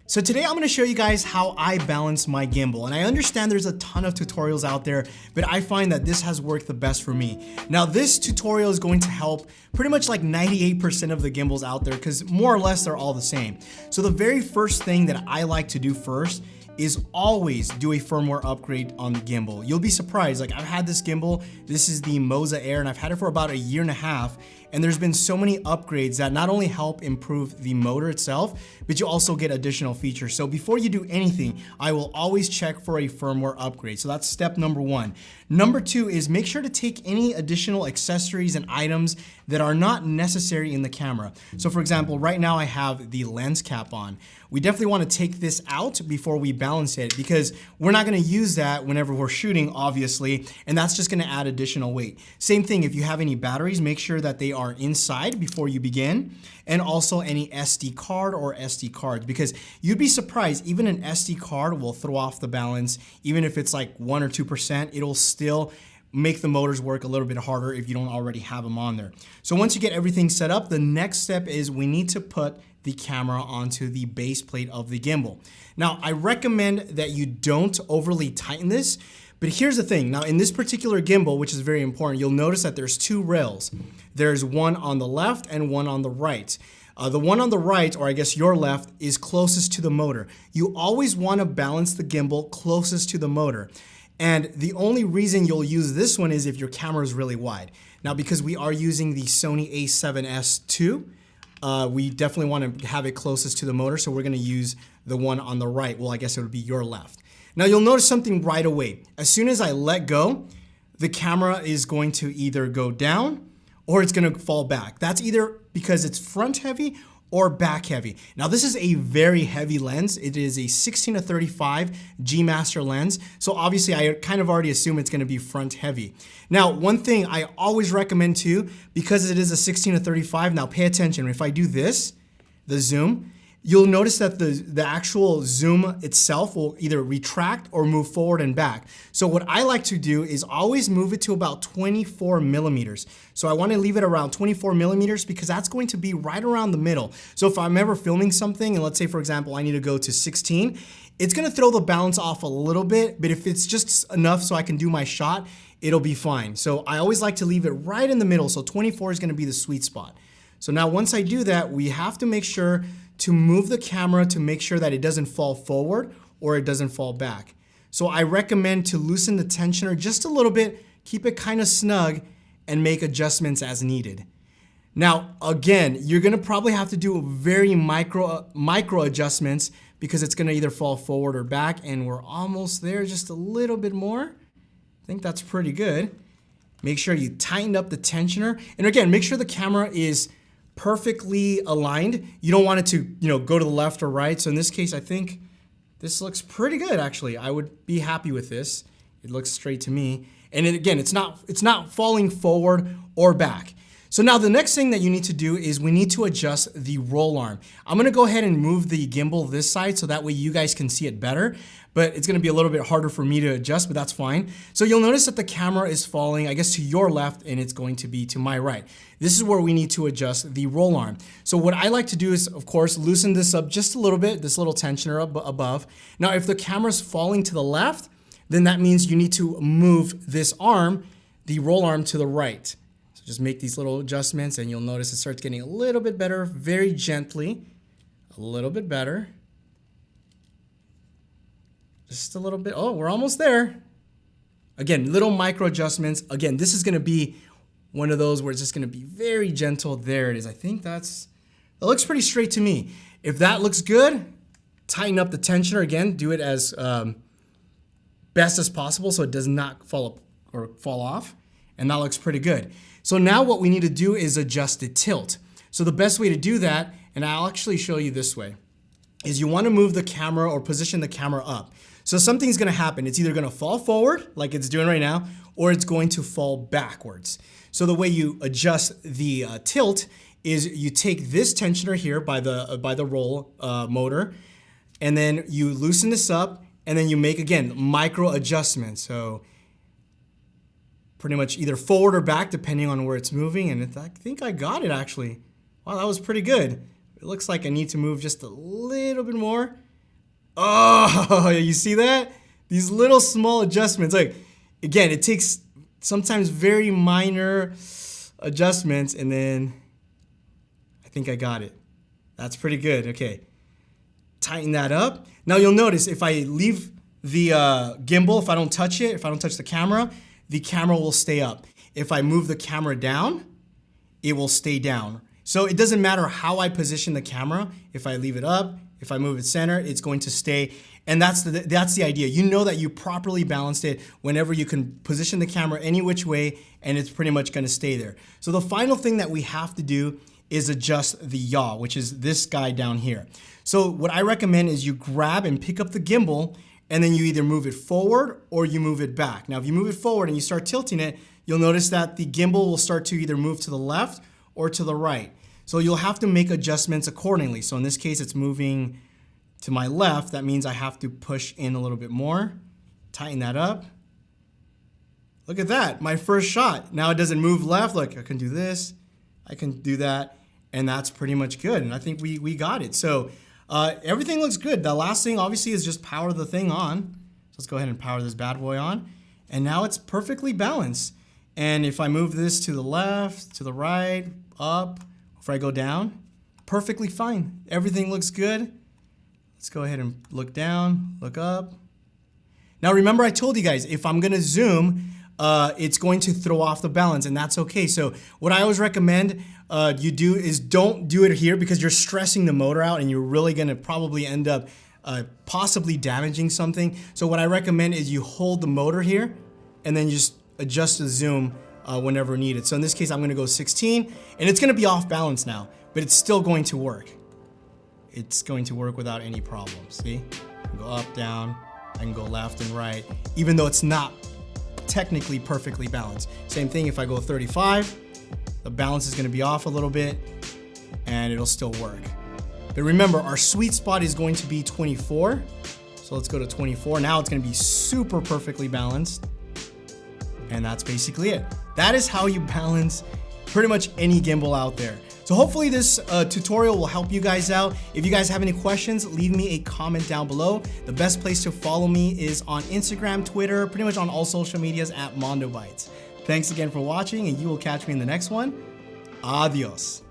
So today I'm gonna show you guys how I balance my gimbal. And I understand there's a ton of tutorials out there, but I find that this has worked the best for me. Now this tutorial is going to help pretty much like 98% of the gimbals out there because more or less they're all the same. So the very first thing that I like to do first is always do a firmware upgrade on the gimbal. You'll be surprised, like I've had this gimbal, this is the MOZA Air, and I've had it for about a year and a half, and there's been so many upgrades that not only help improve the motor itself, but you also get additional features. So before you do anything, I will always check for a firmware upgrade. So that's step number one. Number two is make sure to take any additional accessories and items that are not necessary in the camera. So for example, right now I have the lens cap on. We definitely want to take this out before we balance it because we're not going to use that whenever we're shooting, obviously, and that's just going to add additional weight. Same thing, if you have any batteries, make sure that they are inside before you begin, and also any SD card or SD cards, because you'd be surprised, even an SD card will throw off the balance. Even if it's like 1 or 2%, it'll still make the motors work a little bit harder if you don't already have them on there. So once you get everything set up, the next step is we need to put the camera onto the base plate of the gimbal. Now, I recommend that you don't overly tighten this, but here's the thing. Now, in this particular gimbal, which is very important, you'll notice that there's two rails. There's one on the left and one on the right. The one on the right, or I guess your left, is closest to the motor. You always want to balance the gimbal closest to the motor. And the only reason you'll use this one is if your camera is really wide. Now, because we are using the Sony a7S II, we definitely want to have it closest to the motor, so we're going to use the one on the right. Well, I guess it would be your left. Now, you'll notice something right away. As soon as I let go, the camera is going to either go down or it's going to fall back. That's either because it's front heavy or back heavy. Now this is a very heavy lens. It is a 16-35 G Master lens. So obviously I kind of already assume it's gonna be front heavy. Now, one thing I always recommend too, because it is a 16-35, now pay attention. If I do this, the zoom, you'll notice that the actual zoom itself will either retract or move forward and back. So what I like to do is always move it to about 24 millimeters. So I want to leave it around 24 millimeters because that's going to be right around the middle. So if I'm ever filming something, and let's say for example, I need to go to 16, it's gonna throw the balance off a little bit, but if it's just enough so I can do my shot, it'll be fine. So I always like to leave it right in the middle. So 24 is gonna be the sweet spot. So now once I do that, we have to make sure to move the camera to make sure that it doesn't fall forward or it doesn't fall back. So I recommend to loosen the tensioner just a little bit, keep it kind of snug, and make adjustments as needed. Now, again, you're gonna probably have to do very micro adjustments because it's gonna either fall forward or back, and we're almost there, just a little bit more. I think that's pretty good. Make sure you tighten up the tensioner. And again, make sure the camera is perfectly aligned. You don't want it to, go to the left or right. So in this case, I think this looks pretty good, actually. I would be happy with this. It looks straight to me. And again, it's not falling forward or back. So now the next thing that you need to do is we need to adjust the roll arm. I'm gonna go ahead and move the gimbal this side so that way you guys can see it better, but it's gonna be a little bit harder for me to adjust, but that's fine. So you'll notice that the camera is falling, I guess, to your left, and it's going to be to my right. This is where we need to adjust the roll arm. So what I like to do is, of course, loosen this up just a little bit, this little tensioner above. Now, if the camera's falling to the left, then that means you need to move this arm, the roll arm, to the right. So just make these little adjustments and you'll notice it starts getting a little bit better, very gently, a little bit better. Just a little bit, oh, we're almost there. Again, little micro adjustments. Again, this is gonna be one of those where it's just gonna be very gentle. There it is. I think that looks pretty straight to me. If that looks good, tighten up the tensioner again, do it as best as possible so it does not fall off, and that looks pretty good. So now what we need to do is adjust the tilt. So the best way to do that, and I'll actually show you this way, is you want to move the camera or position the camera up. So something's going to happen. It's either going to fall forward like it's doing right now, or it's going to fall backwards. So the way you adjust the tilt is you take this tensioner here by the roll motor, and then you loosen this up, and then you make, again, micro adjustments. So pretty much either forward or back depending on where it's moving, and I think I got it actually. Wow, that was pretty good. It looks like I need to move just a little bit more. Oh, you see that? These little small adjustments. Like, again, it takes sometimes very minor adjustments, and then I think I got it. That's pretty good. Okay, tighten that up. Now you'll notice if I leave the gimbal, if I don't touch it, if I don't touch the camera will stay up. If I move the camera down, it will stay down. So it doesn't matter how I position the camera. If I leave it up, if I move it center, it's going to stay. And that's the idea. You know that you properly balanced it whenever you can position the camera any which way, and it's pretty much gonna stay there. So the final thing that we have to do is adjust the yaw, which is this guy down here. So what I recommend is you grab and pick up the gimbal, and then you either move it forward or you move it back. Now, if you move it forward and you start tilting it, you'll notice that the gimbal will start to either move to the left or to the right. So you'll have to make adjustments accordingly. So in this case, it's moving to my left. That means I have to push in a little bit more, tighten that up. Look at that, my first shot. Now it doesn't move left. Look, I can do this, I can do that, and that's pretty much good. And I think we got it. So everything looks good. The last thing obviously is just power the thing on. So let's go ahead and power this bad boy on. And now it's perfectly balanced. And if I move this to the left, to the right, up, if I go down, perfectly fine. Everything looks good. Let's go ahead and look down, look up. Now remember I told you guys, if I'm gonna zoom, it's going to throw off the balance, and that's okay. So what I always recommend you do is don't do it here because you're stressing the motor out and you're really gonna probably end up possibly damaging something. So what I recommend is you hold the motor here and then just adjust the zoom whenever needed. So in this case, I'm gonna go 16, and it's gonna be off balance now, but it's still going to work. It's going to work without any problems, see? I can go up, down, I can go left and right, even though it's not technically perfectly balanced. Same thing if I go 35, the balance is gonna be off a little bit, and it'll still work. But remember, our sweet spot is going to be 24. So let's go to 24. Now it's gonna be super perfectly balanced. And that's basically it. That is how you balance pretty much any gimbal out there. So hopefully this tutorial will help you guys out. If you guys have any questions, leave me a comment down below. The best place to follow me is on Instagram, Twitter, pretty much on all social medias at MondoBytes. Thanks again for watching, and you will catch me in the next one. Adios.